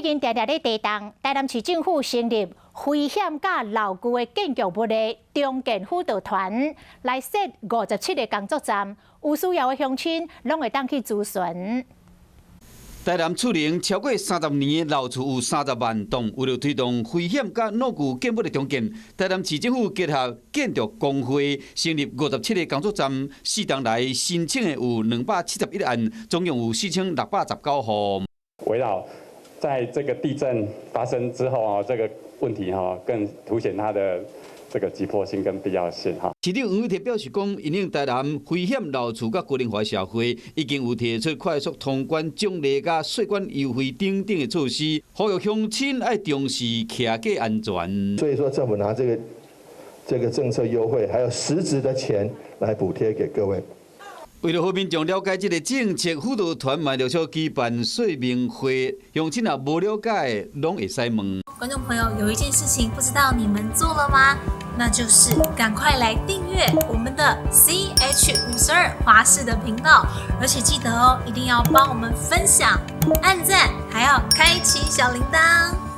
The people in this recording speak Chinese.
近常常咧地动，台南市政府成立危险甲老旧的建筑物的重建辅导团，来设57个工作站，有需要的乡亲拢会当去咨询。台南厝龄超过30年的老厝有30万栋，为了推动危险甲老旧建物的重建，台南市政府结合建筑工会成立57个工作站，4档来申请的有271案，总共有4619户。围绕在这个地震发生之后这个问题更凸显它的这个急迫性跟必要性市长黄伟哲表示讲，因应台南危险老厝甲高龄化社会，已经有提出快速通关奖励甲税管优惠等等的措施，呼吁乡亲要重视徛家安全。所以说，政府拿这个政策优惠，还有实质的钱来补贴给各位。为了和民众了解这个政策，辅导团嘛就要举办说明会，乡亲也无了解，拢会使问。观众朋友，有一件事情不知道你们做了吗？那就是赶快来订阅我们的 CH52华视的频道，而且记得哦，一定要帮我们分享、按赞，还要开启小铃铛。